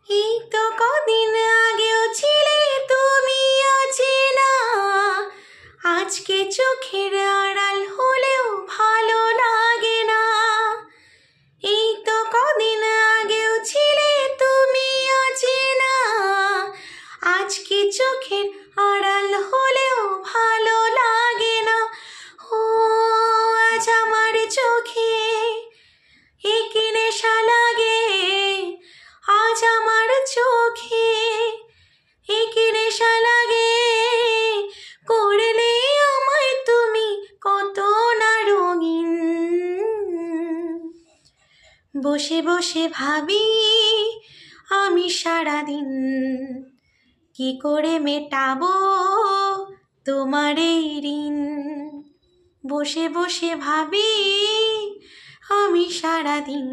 এই তো কদিন আগেও ছিলে তুমি অচেনা, আজকে চোখের আড়াল হলেও ভালো লাগে না। এই তো কদিন আগেও ছিলে তুমি অচেনা, আজকে চোখের আড়াল হলেও ভালো লাগে না। ও আজ আমার চোখে একি নেশা লাগে, আজ আমার চোখে একি নেশা লাগে। করলে আমায় তুমি কত না রঙিন, বসে বসে ভাবি আমি সারাদিন, কি করে মেটাবো তোমার এই ঋণ। বসে বসে ভাবি আমি সারাদিন।